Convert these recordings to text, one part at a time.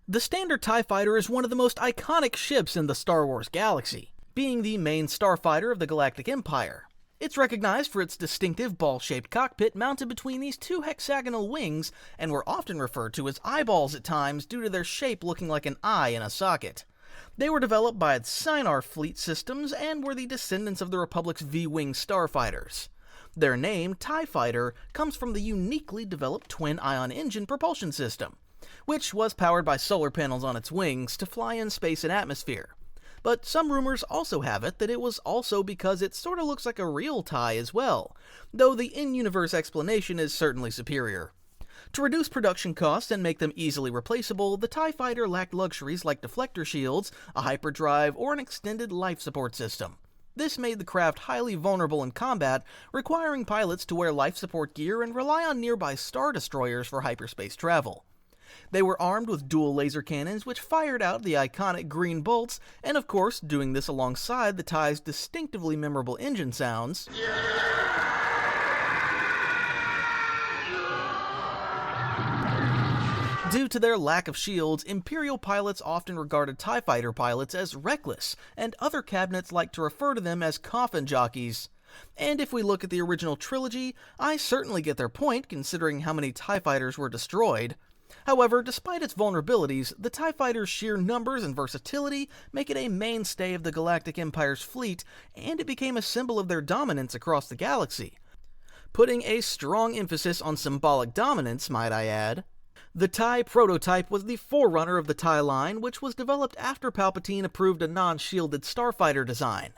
The standard TIE Fighter is one of the most iconic ships in the Star Wars galaxy, being the main starfighter of the Galactic Empire. It's recognized for its distinctive ball-shaped cockpit mounted between these two hexagonal wings, and were often referred to as eyeballs at times due to their shape looking like an eye in a socket. They were developed by Sinar Fleet Systems and were the descendants of the Republic's V-Wing starfighters. Their name, TIE Fighter, comes from the uniquely developed twin-ion engine propulsion system, which was powered by solar panels on its wings to fly in space and atmosphere. But some rumors also have it that it was also because it sorta looks like a real TIE as well, though the in-universe explanation is certainly superior. To reduce production costs and make them easily replaceable, the TIE Fighter lacked luxuries like deflector shields, a hyperdrive, or an extended life support system. This made the craft highly vulnerable in combat, requiring pilots to wear life support gear and rely on nearby star destroyers for hyperspace travel. They were armed with dual laser cannons which fired out the iconic green bolts, and of course, doing this alongside the TIE's distinctively memorable engine sounds. Due to their lack of shields, Imperial pilots often regarded TIE Fighter pilots as reckless, and other cabinets like to refer to them as coffin jockeys. And if we look at the original trilogy, I certainly get their point considering how many TIE Fighters were destroyed. However, despite its vulnerabilities, the TIE Fighter's sheer numbers and versatility make it a mainstay of the Galactic Empire's fleet, and it became a symbol of their dominance across the galaxy. Putting a strong emphasis on symbolic dominance, might I add. The TIE prototype was the forerunner of the TIE line, which was developed after Palpatine approved a non-shielded starfighter design.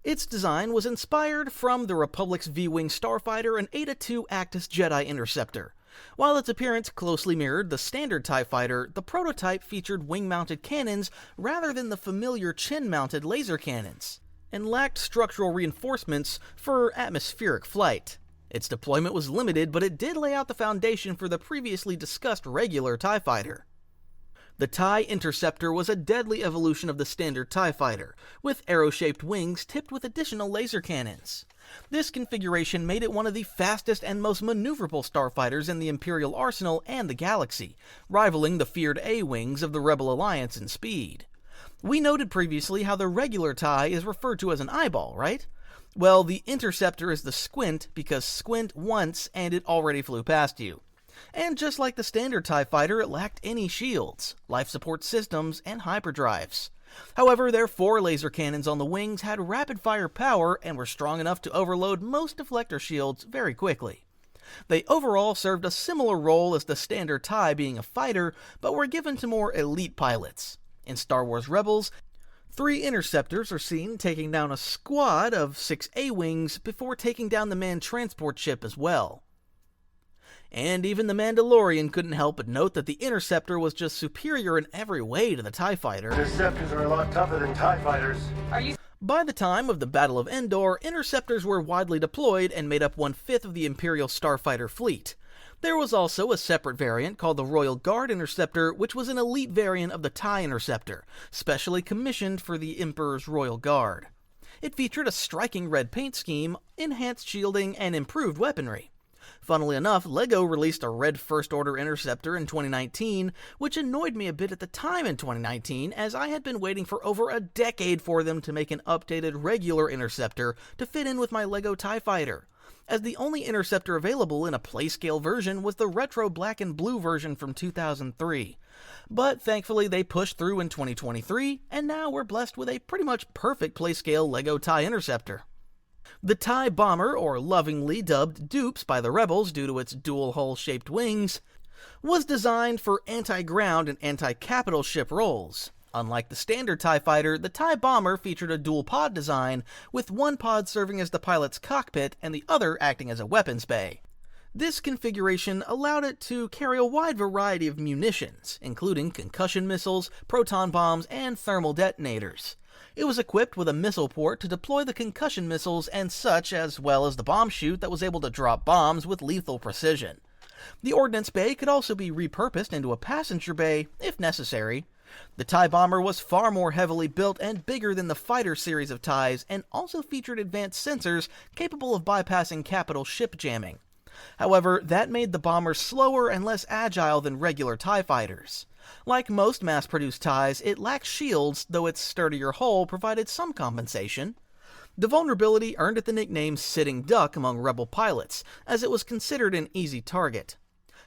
Its design was inspired from the Republic's V-Wing starfighter and Eta II Actis Jedi Interceptor. While its appearance closely mirrored the standard TIE Fighter, the prototype featured wing-mounted cannons rather than the familiar chin-mounted laser cannons, and lacked structural reinforcements for atmospheric flight. Its deployment was limited, but it did lay out the foundation for the previously discussed regular TIE Fighter. The TIE Interceptor was a deadly evolution of the standard TIE Fighter, with arrow-shaped wings tipped with additional laser cannons. This configuration made it one of the fastest and most maneuverable starfighters in the Imperial arsenal and the galaxy, rivaling the feared A-Wings of the Rebel Alliance in speed. We noted previously how the regular TIE is referred to as an eyeball, right? Well, the Interceptor is the squint because squint once and it already flew past you. And just like the standard TIE Fighter, it lacked any shields, life support systems, and hyperdrives. However, their 4 laser cannons on the wings had rapid-fire power and were strong enough to overload most deflector shields very quickly. They overall served a similar role as the standard TIE being a fighter, but were given to more elite pilots. In Star Wars Rebels, 3 Interceptors are seen taking down a squad of 6 A-Wings before taking down the manned transport ship as well. And even the Mandalorian couldn't help but note that the Interceptor was just superior in every way to the TIE Fighter. Interceptors are a lot tougher than TIE Fighters. By the time of the Battle of Endor, Interceptors were widely deployed and made up 1/5 of the Imperial starfighter fleet. There was also a separate variant called the Royal Guard Interceptor, which was an elite variant of the TIE Interceptor, specially commissioned for the Emperor's Royal Guard. It featured a striking red paint scheme, enhanced shielding, and improved weaponry. Funnily enough, LEGO released a red First Order Interceptor in 2019, which annoyed me a bit at the time in 2019, as I had been waiting for over a decade for them to make an updated regular Interceptor to fit in with my LEGO TIE Fighter, as the only Interceptor available in a playscale version was the retro black and blue version from 2003. But thankfully they pushed through in 2023, and now we're blessed with a pretty much perfect playscale LEGO TIE Interceptor. The TIE Bomber, or lovingly dubbed Dupes by the Rebels due to its dual-hull-shaped wings, was designed for anti-ground and anti-capital ship roles. Unlike the standard TIE Fighter, the TIE Bomber featured a dual-pod design, with one pod serving as the pilot's cockpit and the other acting as a weapons bay. This configuration allowed it to carry a wide variety of munitions, including concussion missiles, proton bombs, and thermal detonators. It was equipped with a missile port to deploy the concussion missiles and such, as well as the bomb chute that was able to drop bombs with lethal precision. The ordnance bay could also be repurposed into a passenger bay, if necessary. The TIE Bomber was far more heavily built and bigger than the fighter series of TIEs, and also featured advanced sensors capable of bypassing capital ship jamming. However, that made the bomber slower and less agile than regular TIE fighters. Like most mass-produced TIEs, it lacks shields, though its sturdier hull provided some compensation. The vulnerability earned it the nickname Sitting Duck among Rebel pilots, as it was considered an easy target.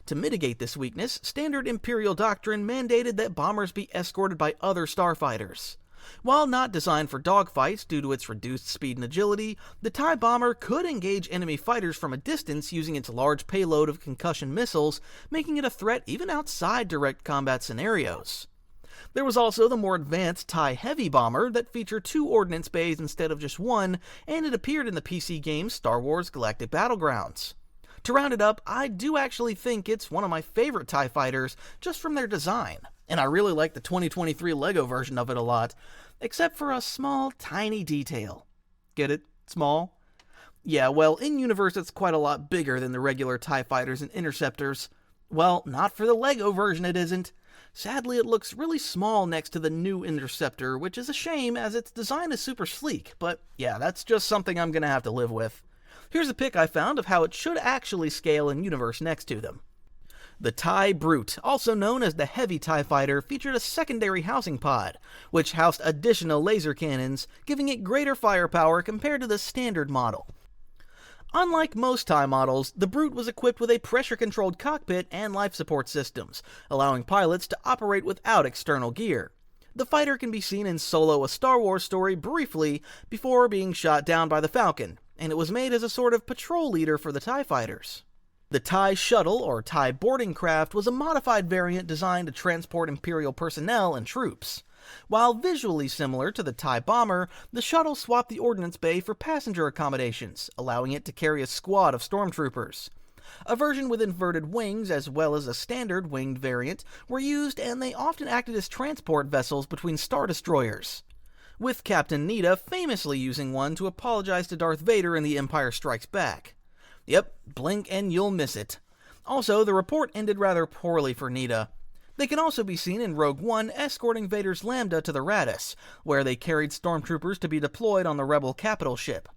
To mitigate this weakness, standard Imperial doctrine mandated that bombers be escorted by other starfighters. While not designed for dogfights due to its reduced speed and agility, the TIE bomber could engage enemy fighters from a distance using its large payload of concussion missiles, making it a threat even outside direct combat scenarios. There was also the more advanced TIE Heavy bomber that featured 2 ordnance bays instead of just 1, and it appeared in the PC game Star Wars Galactic Battlegrounds. To round it up, I do actually think it's one of my favorite TIE fighters just from their design, and I really like the 2023 LEGO version of it a lot, except for a small, tiny detail. Get it? Small? Yeah, well, in-universe it's quite a lot bigger than the regular TIE fighters and Interceptors. Well, not for the LEGO version it isn't. Sadly, it looks really small next to the new Interceptor, which is a shame as its design is super sleek, but yeah, that's just something I'm gonna have to live with. Here's a pic I found of how it should actually scale in universe next to them. The TIE Brute, also known as the Heavy TIE Fighter, featured a secondary housing pod, which housed additional laser cannons, giving it greater firepower compared to the standard model. Unlike most TIE models, the Brute was equipped with a pressure-controlled cockpit and life support systems, allowing pilots to operate without external gear. The fighter can be seen in Solo: A Star Wars Story briefly before being shot down by the Falcon, and it was made as a sort of patrol leader for the TIE fighters. The TIE Shuttle, or TIE boarding craft, was a modified variant designed to transport Imperial personnel and troops. While visually similar to the TIE bomber, the shuttle swapped the ordnance bay for passenger accommodations, allowing it to carry a squad of stormtroopers. A version with inverted wings, as well as a standard winged variant, were used, and they often acted as transport vessels between Star Destroyers, with Captain Needa famously using one to apologize to Darth Vader in The Empire Strikes Back. Yep, blink and you'll miss it. Also, the report ended rather poorly for Needa. They can also be seen in Rogue One escorting Vader's Lambda to the Radis, where they carried stormtroopers to be deployed on the Rebel capital ship.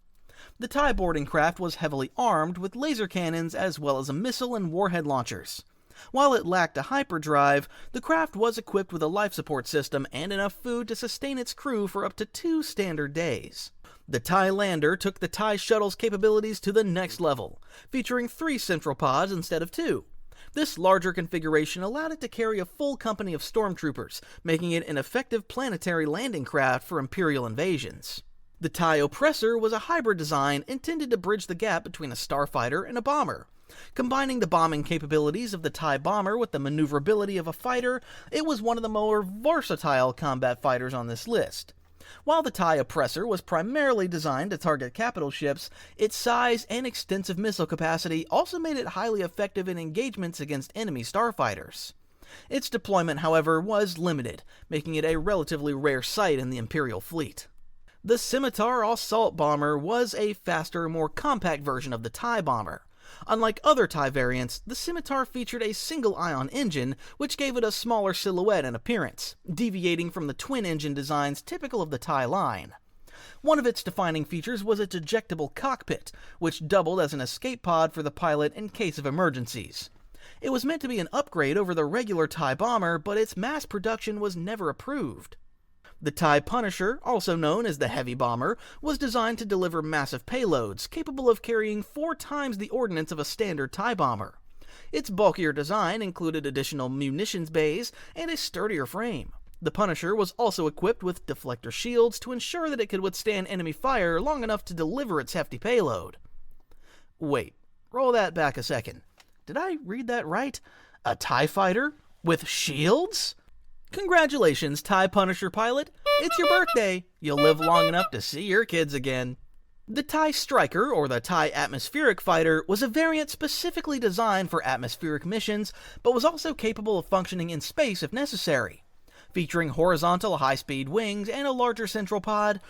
The TIE boarding craft was heavily armed with laser cannons as well as a missile and warhead launchers. While it lacked a hyperdrive, the craft was equipped with a life support system and enough food to sustain its crew for up to 2 standard days. The TIE Lander took the TIE Shuttle's capabilities to the next level, featuring 3 central pods instead of 2. This larger configuration allowed it to carry a full company of stormtroopers, making it an effective planetary landing craft for Imperial invasions. The TIE Oppressor was a hybrid design intended to bridge the gap between a starfighter and a bomber. Combining the bombing capabilities of the TIE bomber with the maneuverability of a fighter, it was one of the more versatile combat fighters on this list. While the TIE Oppressor was primarily designed to target capital ships, its size and extensive missile capacity also made it highly effective in engagements against enemy starfighters. Its deployment, however, was limited, making it a relatively rare sight in the Imperial fleet. The Scimitar Assault Bomber was a faster, more compact version of the TIE Bomber. Unlike other TIE variants, the Scimitar featured a single-ion engine, which gave it a smaller silhouette and appearance, deviating from the twin-engine designs typical of the TIE line. One of its defining features was its ejectable cockpit, which doubled as an escape pod for the pilot in case of emergencies. It was meant to be an upgrade over the regular TIE bomber, but its mass production was never approved. The TIE Punisher, also known as the Heavy Bomber, was designed to deliver massive payloads, capable of carrying 4 times the ordnance of a standard TIE bomber. Its bulkier design included additional munitions bays and a sturdier frame. The Punisher was also equipped with deflector shields to ensure that it could withstand enemy fire long enough to deliver its hefty payload. Wait, roll that back a second. Did I read that right? A TIE fighter? With shields? Congratulations, TIE Punisher pilot! It's your birthday! You'll live long enough to see your kids again. The TIE Striker, or the TIE Atmospheric Fighter, was a variant specifically designed for atmospheric missions, but was also capable of functioning in space if necessary. Featuring horizontal high-speed wings and a larger central pod,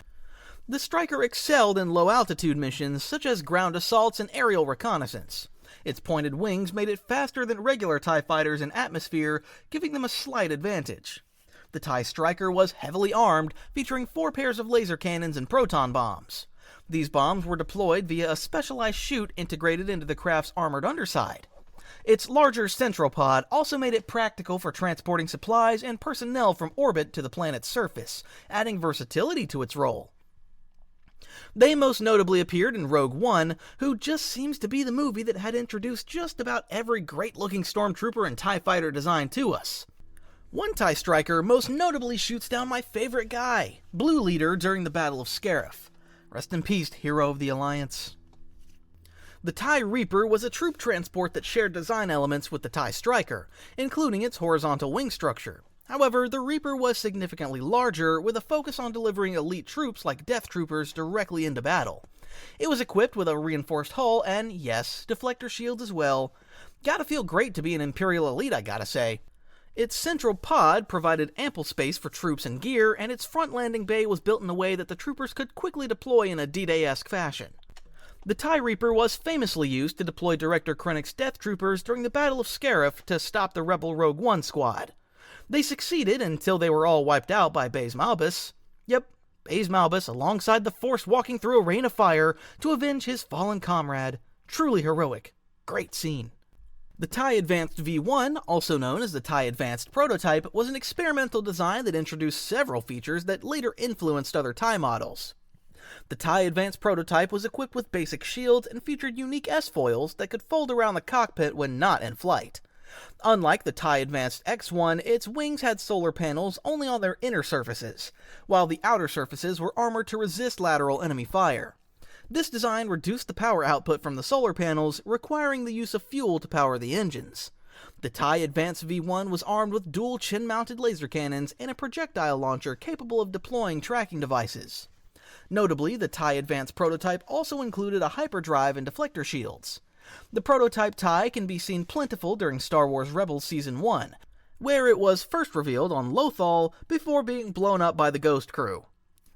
the Striker excelled in low-altitude missions such as ground assaults and aerial reconnaissance. Its pointed wings made it faster than regular TIE fighters in atmosphere, giving them a slight advantage. The TIE Striker was heavily armed, featuring 4 pairs of laser cannons and proton bombs. These bombs were deployed via a specialized chute integrated into the craft's armored underside. Its larger central pod also made it practical for transporting supplies and personnel from orbit to the planet's surface, adding versatility to its role. They most notably appeared in Rogue One, who just seems to be the movie that had introduced just about every great-looking stormtrooper and TIE fighter design to us. One TIE Striker most notably shoots down my favorite guy, Blue Leader, during the Battle of Scarif. Rest in peace, hero of the Alliance. The TIE Reaper was a troop transport that shared design elements with the TIE Striker, including its horizontal wing structure. However, the Reaper was significantly larger, with a focus on delivering elite troops like Death Troopers directly into battle. It was equipped with a reinforced hull and, yes, deflector shields as well. Gotta feel great to be an Imperial elite, I gotta say. Its central pod provided ample space for troops and gear, and its front landing bay was built in a way that the troopers could quickly deploy in a D-Day-esque fashion. The TIE Reaper was famously used to deploy Director Krennic's Death Troopers during the Battle of Scarif to stop the rebel Rogue One squad. They succeeded until they were all wiped out by Baze Malbus. Yep, Baze Malbus alongside the Force walking through a rain of fire to avenge his fallen comrade. Truly heroic. Great scene. The TIE Advanced V1, also known as the TIE Advanced Prototype, was an experimental design that introduced several features that later influenced other TIE models. The TIE Advanced Prototype was equipped with basic shields and featured unique S-foils that could fold around the cockpit when not in flight. Unlike the TIE Advanced X1, its wings had solar panels only on their inner surfaces, while the outer surfaces were armored to resist lateral enemy fire. This design reduced the power output from the solar panels, requiring the use of fuel to power the engines. The TIE Advanced V1 was armed with dual chin-mounted laser cannons and a projectile launcher capable of deploying tracking devices. Notably, the TIE Advanced Prototype also included a hyperdrive and deflector shields. The prototype TIE can be seen plentiful during Star Wars Rebels Season 1, where it was first revealed on Lothal before being blown up by the Ghost Crew.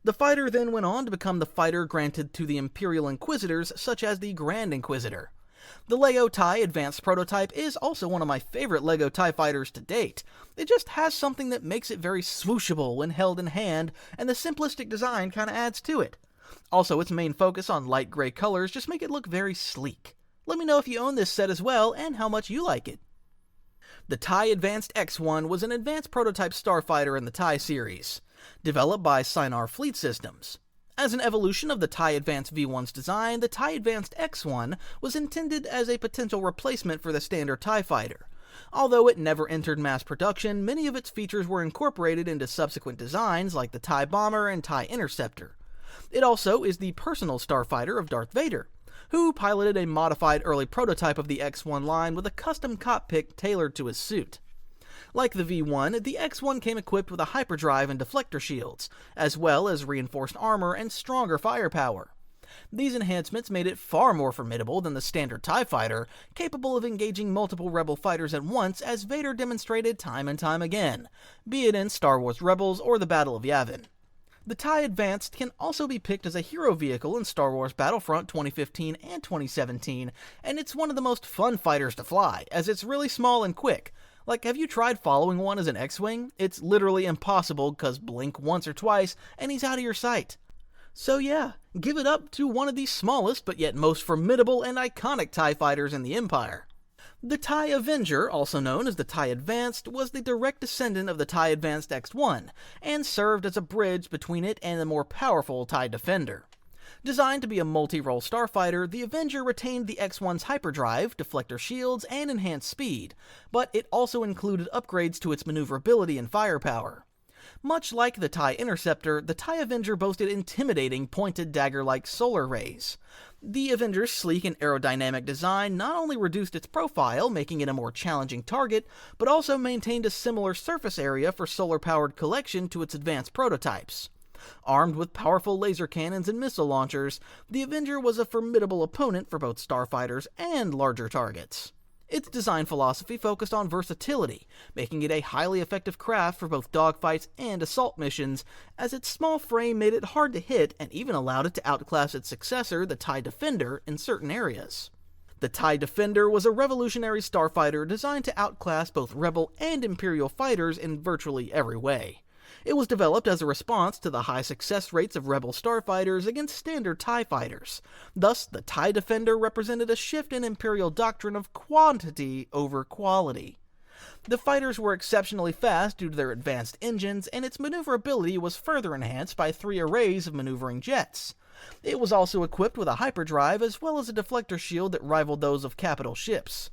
The fighter then went on to become the fighter granted to the Imperial Inquisitors, such as the Grand Inquisitor. The LEGO TIE Advanced Prototype is also one of my favorite LEGO TIE fighters to date. It just has something that makes it very swooshable when held in hand, and the simplistic design kinda adds to it. Also, its main focus on light gray colors just make it look very sleek. Let me know if you own this set as well, and how much you like it. The TIE Advanced X1 was an advanced prototype starfighter in the TIE series, developed by Sinar Fleet Systems. As an evolution of the TIE Advanced V1's design, the TIE Advanced X1 was intended as a potential replacement for the standard TIE fighter. Although it never entered mass production, many of its features were incorporated into subsequent designs like the TIE Bomber and TIE Interceptor. It also is the personal starfighter of Darth Vader, who piloted a modified early prototype of the X1 line with a custom cockpit tailored to his suit. Like the V1, the X1 came equipped with a hyperdrive and deflector shields, as well as reinforced armor and stronger firepower. These enhancements made it far more formidable than the standard TIE fighter, capable of engaging multiple Rebel fighters at once, as Vader demonstrated time and time again, be it in Star Wars Rebels or the Battle of Yavin. The TIE Advanced can also be picked as a hero vehicle in Star Wars Battlefront 2015 and 2017, and it's one of the most fun fighters to fly, as it's really small and quick. Like, have you tried following one as an X-Wing? It's literally impossible, because blink once or twice, and he's out of your sight. So yeah, give it up to one of the smallest but yet most formidable and iconic TIE fighters in the Empire. The TIE Avenger, also known as the TIE Advanced, was the direct descendant of the TIE Advanced X1, and served as a bridge between it and the more powerful TIE Defender. Designed to be a multi-role starfighter, the Avenger retained the X1's hyperdrive, deflector shields, and enhanced speed, but it also included upgrades to its maneuverability and firepower. Much like the TIE Interceptor, the TIE Avenger boasted intimidating pointed dagger-like solar rays. The Avenger's sleek and aerodynamic design not only reduced its profile, making it a more challenging target, but also maintained a similar surface area for solar-powered collection to its advanced prototypes. Armed with powerful laser cannons and missile launchers, the Avenger was a formidable opponent for both starfighters and larger targets. Its design philosophy focused on versatility, making it a highly effective craft for both dogfights and assault missions, as its small frame made it hard to hit and even allowed it to outclass its successor, the TIE Defender, in certain areas. The TIE Defender was a revolutionary starfighter designed to outclass both Rebel and Imperial fighters in virtually every way. It was developed as a response to the high success rates of Rebel starfighters against standard TIE fighters. Thus, the TIE Defender represented a shift in Imperial doctrine of quantity over quality. The fighters were exceptionally fast due to their advanced engines, and its maneuverability was further enhanced by 3 arrays of maneuvering jets. It was also equipped with a hyperdrive as well as a deflector shield that rivaled those of capital ships.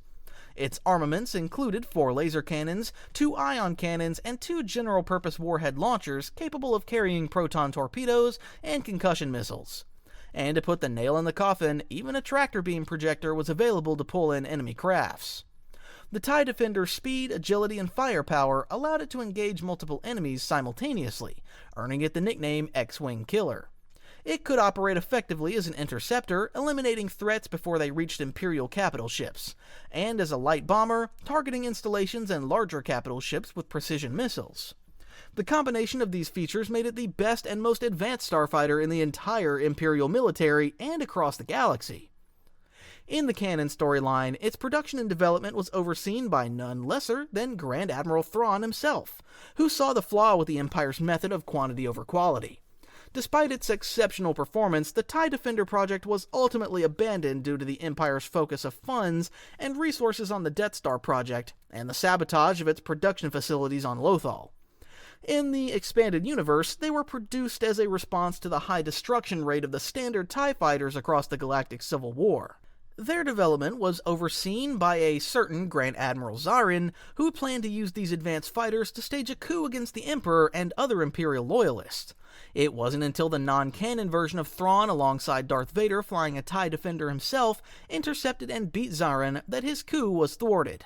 Its armaments included 4 laser cannons, 2 ion cannons, and 2 general-purpose warhead launchers capable of carrying proton torpedoes and concussion missiles. And to put the nail in the coffin, even a tractor beam projector was available to pull in enemy crafts. The TIE Defender's speed, agility, and firepower allowed it to engage multiple enemies simultaneously, earning it the nickname X-Wing Killer. It could operate effectively as an interceptor, eliminating threats before they reached Imperial capital ships, and as a light bomber, targeting installations and larger capital ships with precision missiles. The combination of these features made it the best and most advanced starfighter in the entire Imperial military and across the galaxy. In the canon storyline, its production and development was overseen by none lesser than Grand Admiral Thrawn himself, who saw the flaw with the Empire's method of quantity over quality. Despite its exceptional performance, the TIE Defender project was ultimately abandoned due to the Empire's focus of funds and resources on the Death Star project and the sabotage of its production facilities on Lothal. In the expanded universe, they were produced as a response to the high destruction rate of the standard TIE fighters across the Galactic Civil War. Their development was overseen by a certain Grand Admiral Zarin, who planned to use these advanced fighters to stage a coup against the Emperor and other Imperial loyalists. It wasn't until the non-canon version of Thrawn alongside Darth Vader flying a TIE Defender himself intercepted and beat Zarin that his coup was thwarted.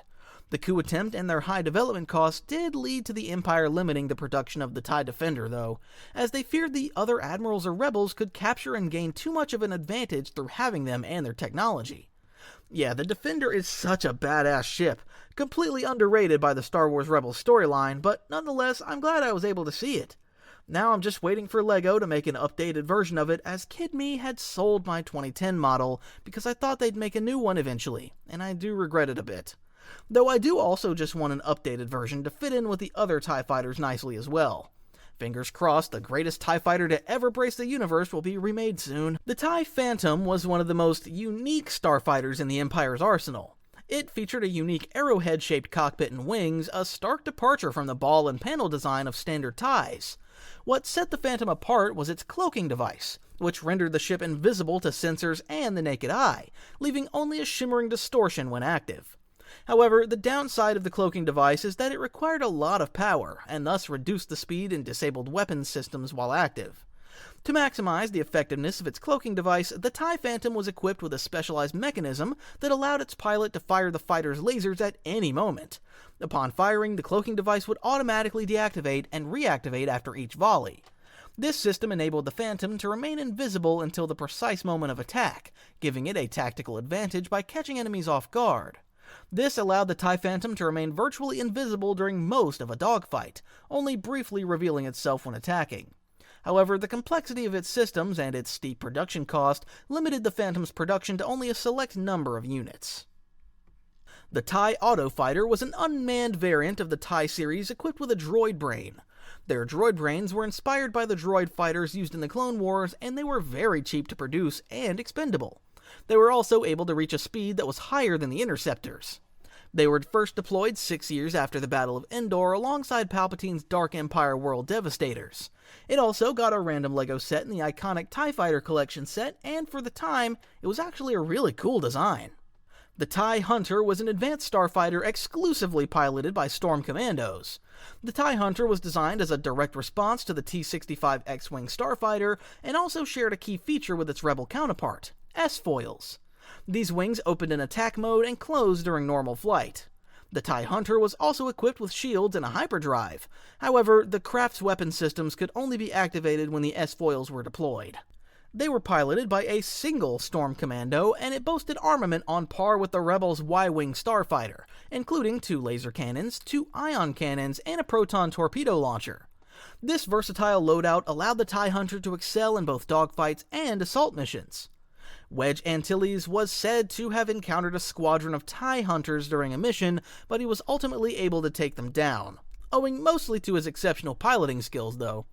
The coup attempt and their high development costs did lead to the Empire limiting the production of the TIE Defender, though, as they feared the other admirals or rebels could capture and gain too much of an advantage through having them and their technology. Yeah, the Defender is such a badass ship, completely underrated by the Star Wars Rebels storyline, but nonetheless, I'm glad I was able to see it. Now I'm just waiting for LEGO to make an updated version of it, as Kid Me had sold my 2010 model because I thought they'd make a new one eventually, and I do regret it a bit. Though I do also just want an updated version to fit in with the other TIE fighters nicely as well. Fingers crossed, the greatest TIE fighter to ever brace the universe will be remade soon. The TIE Phantom was one of the most unique starfighters in the Empire's arsenal. It featured a unique arrowhead-shaped cockpit and wings, a stark departure from the ball and panel design of standard TIEs. What set the Phantom apart was its cloaking device, which rendered the ship invisible to sensors and the naked eye, leaving only a shimmering distortion when active. However, the downside of the cloaking device is that it required a lot of power, and thus reduced the speed and disabled weapons systems while active. To maximize the effectiveness of its cloaking device, the TIE Phantom was equipped with a specialized mechanism that allowed its pilot to fire the fighter's lasers at any moment. Upon firing, the cloaking device would automatically deactivate and reactivate after each volley. This system enabled the Phantom to remain invisible until the precise moment of attack, giving it a tactical advantage by catching enemies off guard. This allowed the TIE Phantom to remain virtually invisible during most of a dogfight, only briefly revealing itself when attacking. However, the complexity of its systems and its steep production cost limited the Phantom's production to only a select number of units. The TIE Autofighter was an unmanned variant of the TIE series equipped with a droid brain. Their droid brains were inspired by the droid fighters used in the Clone Wars, and they were very cheap to produce and expendable. They were also able to reach a speed that was higher than the Interceptors. They were first deployed 6 years after the Battle of Endor alongside Palpatine's Dark Empire World Devastators. It also got a random LEGO set in the iconic TIE Fighter Collection set, and for the time, it was actually a really cool design. The TIE Hunter was an advanced starfighter exclusively piloted by Storm Commandos. The TIE Hunter was designed as a direct response to the T-65 X-Wing starfighter, and also shared a key feature with its Rebel counterpart, S-foils. These wings opened in attack mode and closed during normal flight. The TIE Hunter was also equipped with shields and a hyperdrive. However, the craft's weapon systems could only be activated when the S-foils were deployed. They were piloted by a single Storm Commando, and it boasted armament on par with the Rebels' Y-Wing starfighter, including 2 laser cannons, 2 ion cannons, and a proton torpedo launcher. This versatile loadout allowed the TIE Hunter to excel in both dogfights and assault missions. Wedge Antilles was said to have encountered a squadron of TIE Hunters during a mission, but he was ultimately able to take them down. owing mostly to his exceptional piloting skills though.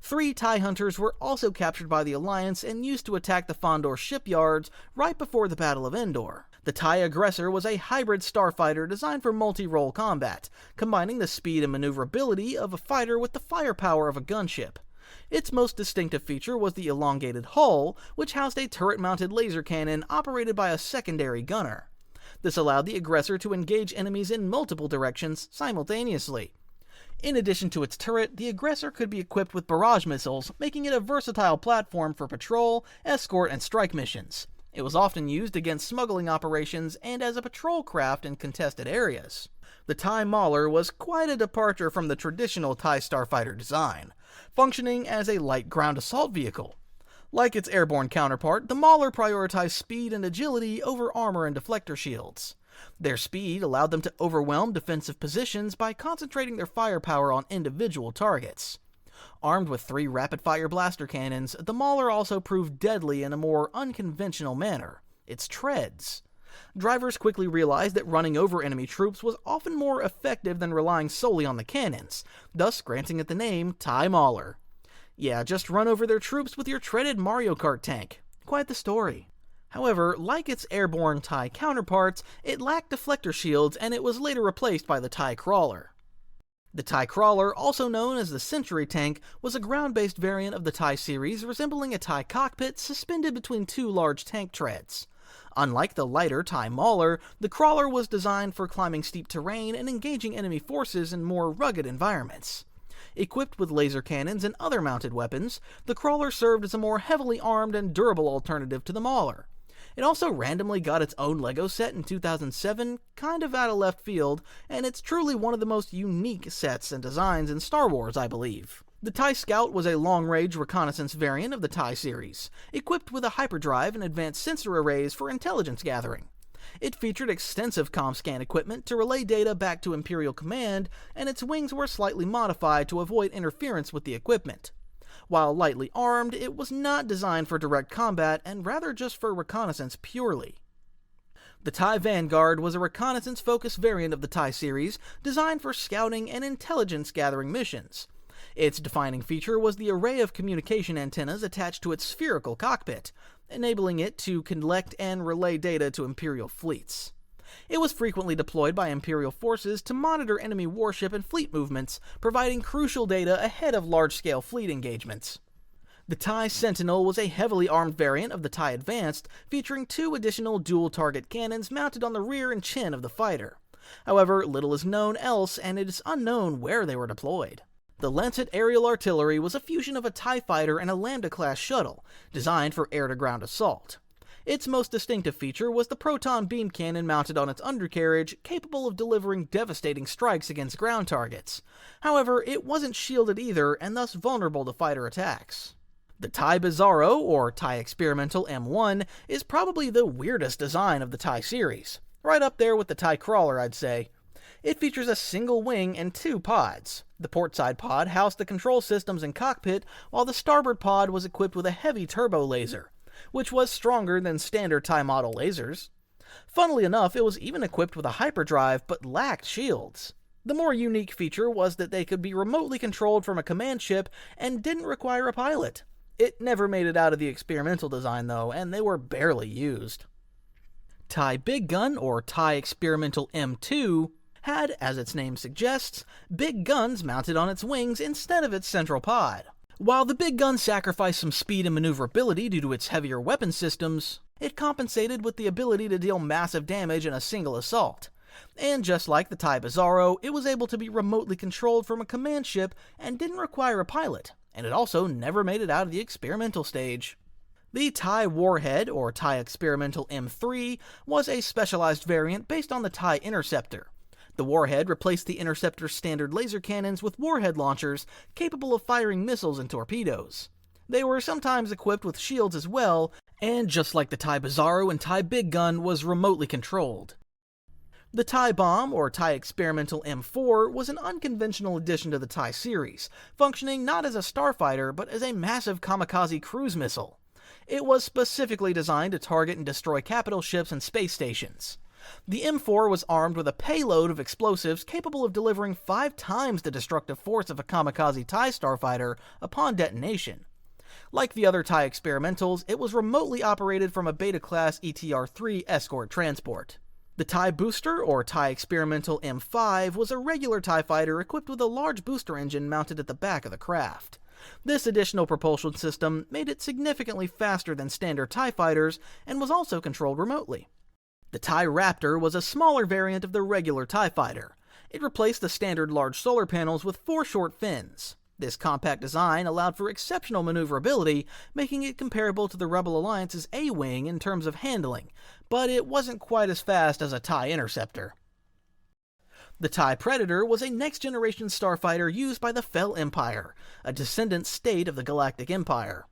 3 TIE Hunters were also captured by the Alliance and used to attack the Fondor shipyards right before the Battle of Endor. The TIE Aggressor was a hybrid starfighter designed for multi-role combat, combining the speed and maneuverability of a fighter with the firepower of a gunship. Its most distinctive feature was the elongated hull, which housed a turret-mounted laser cannon operated by a secondary gunner. This allowed the Aggressor to engage enemies in multiple directions simultaneously. In addition to its turret, the Aggressor could be equipped with barrage missiles, making it a versatile platform for patrol, escort, and strike missions. It was often used against smuggling operations and as a patrol craft in contested areas. The TIE Mauler was quite a departure from the traditional TIE starfighter design, functioning as a light ground assault vehicle. Like its airborne counterpart, the Mauler prioritized speed and agility over armor and deflector shields. Their speed allowed them to overwhelm defensive positions by concentrating their firepower on individual targets. Armed with 3 rapid-fire blaster cannons, the Mauler also proved deadly in a more unconventional manner: its treads. Drivers quickly realized that running over enemy troops was often more effective than relying solely on the cannons, thus granting it the name TIE Mauler. Yeah, just run over their troops with your treaded Mario Kart tank. Quite the story. However, like its airborne TIE counterparts, it lacked deflector shields and it was later replaced by the TIE Crawler. The TIE Crawler, also known as the Century Tank, was a ground-based variant of the TIE series resembling a TIE cockpit suspended between 2 large tank treads. Unlike the lighter TIE Mauler, the Crawler was designed for climbing steep terrain and engaging enemy forces in more rugged environments. Equipped with laser cannons and other mounted weapons, the Crawler served as a more heavily armed and durable alternative to the Mauler. It also randomly got its own LEGO set in 2007, kind of out of left field, and it's truly one of the most unique sets and designs in Star Wars, I believe. The TIE Scout was a long-range reconnaissance variant of the TIE series, equipped with a hyperdrive and advanced sensor arrays for intelligence gathering. It featured extensive comscan equipment to relay data back to Imperial Command, and its wings were slightly modified to avoid interference with the equipment. While lightly armed, it was not designed for direct combat and rather just for reconnaissance purely. The TIE Vanguard was a reconnaissance-focused variant of the TIE series designed for scouting and intelligence-gathering missions. Its defining feature was the array of communication antennas attached to its spherical cockpit, enabling it to collect and relay data to Imperial fleets. It was frequently deployed by Imperial forces to monitor enemy warship and fleet movements, providing crucial data ahead of large-scale fleet engagements. The TIE Sentinel was a heavily armed variant of the TIE Advanced, featuring 2 additional dual-target cannons mounted on the rear and chin of the fighter. However, little is known else, and it is unknown where they were deployed. The Lancet Aerial Artillery was a fusion of a TIE fighter and a Lambda-class shuttle, designed for air-to-ground assault. Its most distinctive feature was the proton beam cannon mounted on its undercarriage, capable of delivering devastating strikes against ground targets. However, it wasn't shielded either, and thus vulnerable to fighter attacks. The TIE Bizarro, or TIE Experimental M1, is probably the weirdest design of the TIE series. Right up there with the TIE Crawler, I'd say. It features a single wing and 2 pods. The portside pod housed the control systems and cockpit, while the starboard pod was equipped with a heavy turbo laser, which was stronger than standard TIE model lasers. Funnily enough, it was even equipped with a hyperdrive, but lacked shields. The more unique feature was that they could be remotely controlled from a command ship and didn't require a pilot. It never made it out of the experimental design though, and they were barely used. TIE Big Gun, or TIE Experimental M2, had, as its name suggests, big guns mounted on its wings instead of its central pod. While the big gun sacrificed some speed and maneuverability due to its heavier weapon systems, it compensated with the ability to deal massive damage in a single assault. And just like the TIE Bizarro, it was able to be remotely controlled from a command ship and didn't require a pilot, and it also never made it out of the experimental stage. The TIE Warhead, or TIE Experimental M3, was a specialized variant based on the TIE Interceptor. The Warhead replaced the Interceptor's standard laser cannons with warhead launchers capable of firing missiles and torpedoes. They were sometimes equipped with shields as well, and just like the TIE Bizarro and TIE Big Gun, was remotely controlled. The TIE Bomb, or TIE Experimental M4, was an unconventional addition to the TIE series, functioning not as a starfighter but as a massive kamikaze cruise missile. It was specifically designed to target and destroy capital ships and space stations. The M4 was armed with a payload of explosives capable of delivering 5 times the destructive force of a kamikaze TIE starfighter upon detonation. Like the other TIE experimentals, it was remotely operated from a Beta-class ETR-3 escort transport. The TIE Booster, or TIE Experimental M5, was a regular TIE fighter equipped with a large booster engine mounted at the back of the craft. This additional propulsion system made it significantly faster than standard TIE fighters and was also controlled remotely. The TIE Raptor was a smaller variant of the regular TIE fighter. It replaced the standard large solar panels with 4 short fins. This compact design allowed for exceptional maneuverability, making it comparable to the Rebel Alliance's A-Wing in terms of handling, but it wasn't quite as fast as a TIE Interceptor. The TIE Predator was a next-generation starfighter used by the Fel Empire, a descendant state of the Galactic Empire.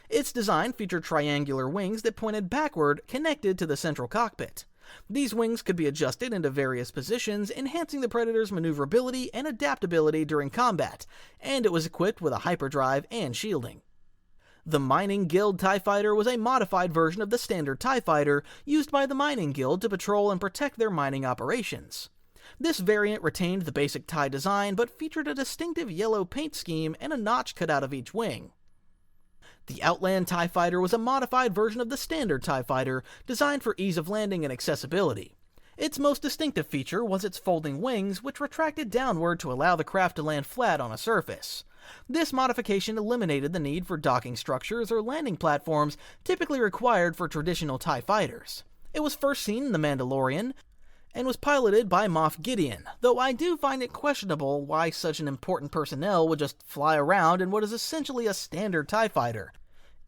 Its design featured triangular wings that pointed backward, connected to the central cockpit. These wings could be adjusted into various positions, enhancing the Predator's maneuverability and adaptability during combat, and it was equipped with a hyperdrive and shielding. The Mining Guild TIE Fighter was a modified version of the standard TIE Fighter used by the Mining Guild to patrol and protect their mining operations. This variant retained the basic TIE design, but featured a distinctive yellow paint scheme and a notch cut out of each wing. The Outland TIE Fighter was a modified version of the standard TIE Fighter, designed for ease of landing and accessibility. Its most distinctive feature was its folding wings, which retracted downward to allow the craft to land flat on a surface. This modification eliminated the need for docking structures or landing platforms typically required for traditional TIE fighters. It was first seen in The Mandalorian, and was piloted by Moff Gideon, though I do find it questionable why such an important personnel would just fly around in what is essentially a standard TIE fighter,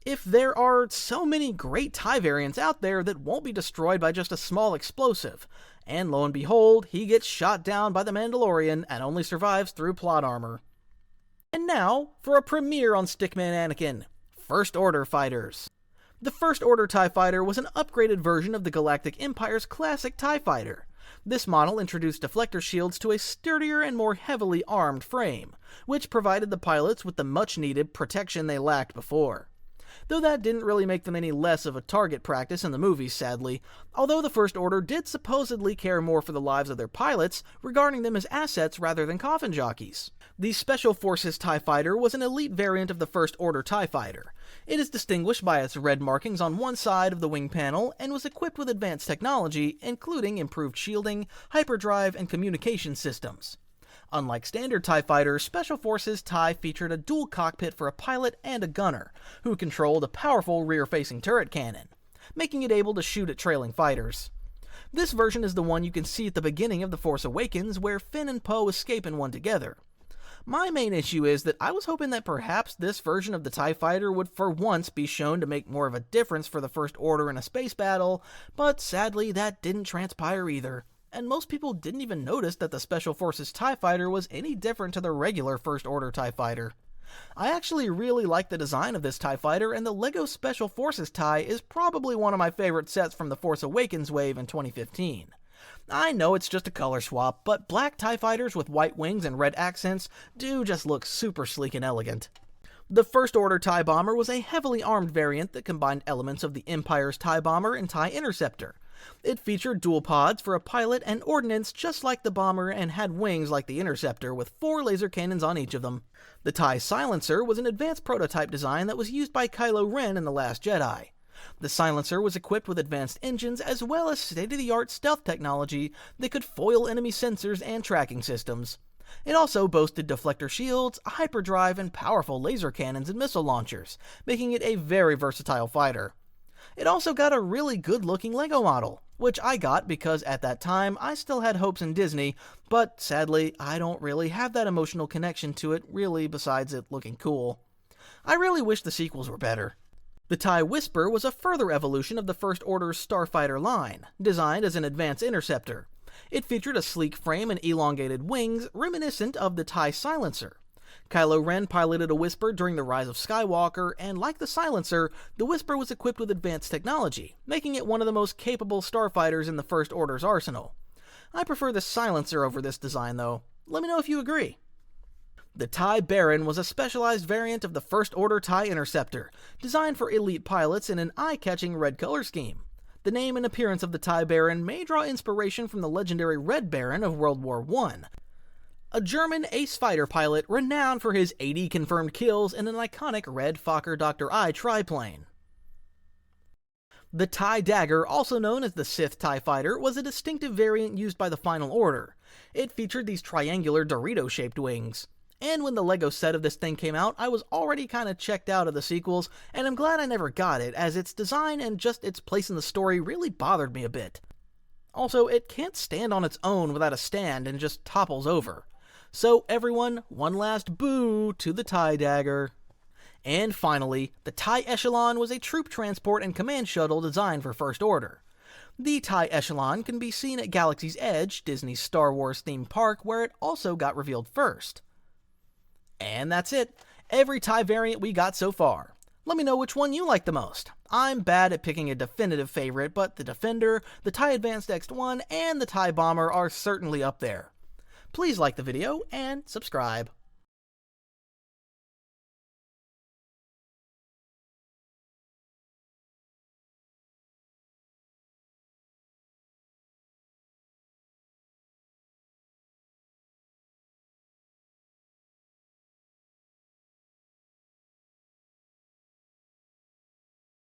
if there are so many great TIE variants out there that won't be destroyed by just a small explosive. And lo and behold, he gets shot down by the Mandalorian and only survives through plot armor. And now, for a premiere on Stickman Anakin, First Order Fighters. The First Order TIE Fighter was an upgraded version of the Galactic Empire's classic TIE Fighter. This model introduced deflector shields to a sturdier and more heavily armed frame, which provided the pilots with the much-needed protection they lacked before. Though that didn't really make them any less of a target practice in the movies, sadly, although the First Order did supposedly care more for the lives of their pilots, regarding them as assets rather than coffin jockeys. The Special Forces TIE Fighter was an elite variant of the First Order TIE Fighter. It is distinguished by its red markings on one side of the wing panel and was equipped with advanced technology, including improved shielding, hyperdrive, and communication systems. Unlike standard TIE fighters, Special Forces TIE featured a dual cockpit for a pilot and a gunner, who controlled a powerful rear-facing turret cannon, making it able to shoot at trailing fighters. This version is the one you can see at the beginning of The Force Awakens, where Finn and Poe escape in one together. My main issue is that I was hoping that perhaps this version of the TIE Fighter would for once be shown to make more of a difference for the First Order in a space battle, but sadly that didn't transpire either. And most people didn't even notice that the Special Forces TIE Fighter was any different to the regular First Order TIE Fighter. I actually really like the design of this TIE Fighter, and the LEGO Special Forces TIE is probably one of my favorite sets from the Force Awakens wave in 2015. I know it's just a color swap, but black TIE Fighters with white wings and red accents do just look super sleek and elegant. The First Order TIE Bomber was a heavily armed variant that combined elements of the Empire's TIE Bomber and TIE Interceptor. It featured dual pods for a pilot and ordnance just like the bomber and had wings like the Interceptor with 4 laser cannons on each of them. The TIE Silencer was an advanced prototype design that was used by Kylo Ren in The Last Jedi. The Silencer was equipped with advanced engines as well as state-of-the-art stealth technology that could foil enemy sensors and tracking systems. It also boasted deflector shields, a hyperdrive, and powerful laser cannons and missile launchers, making it a very versatile fighter. It also got a really good-looking LEGO model, which I got because at that time I still had hopes in Disney, but sadly I don't really have that emotional connection to it really besides it looking cool. I really wish the sequels were better. The TIE Whisper was a further evolution of the First Order's starfighter line, designed as an advanced interceptor. It featured a sleek frame and elongated wings reminiscent of the TIE Silencer. Kylo Ren piloted a Whisper during the Rise of Skywalker, and like the Silencer, the Whisper was equipped with advanced technology, making it one of the most capable starfighters in the First Order's arsenal. I prefer the Silencer over this design though. Let me know if you agree. The TIE Baron was a specialized variant of the First Order TIE Interceptor, designed for elite pilots in an eye-catching red color scheme. The name and appearance of the TIE Baron may draw inspiration from the legendary Red Baron of World War I, a German ace fighter pilot renowned for his 80 confirmed kills in an iconic red Fokker Dr. I triplane. The TIE Dagger, also known as the Sith TIE Fighter, was a distinctive variant used by the Final Order. It featured these triangular Dorito-shaped wings. And when the Lego set of this thing came out, I was already kinda checked out of the sequels, and I'm glad I never got it, as its design and just its place in the story really bothered me a bit. Also, it can't stand on its own without a stand and just topples over. So everyone, one last boo to the TIE Dagger. And finally, the TIE Echelon was a troop transport and command shuttle designed for First Order. The TIE Echelon can be seen at Galaxy's Edge, Disney's Star Wars themed park, where it also got revealed first. And that's it. Every TIE variant we got so far. Let me know which one you like the most. I'm bad at picking a definitive favorite, but the Defender, the TIE Advanced X1, and the TIE Bomber are certainly up there. Please like the video and subscribe.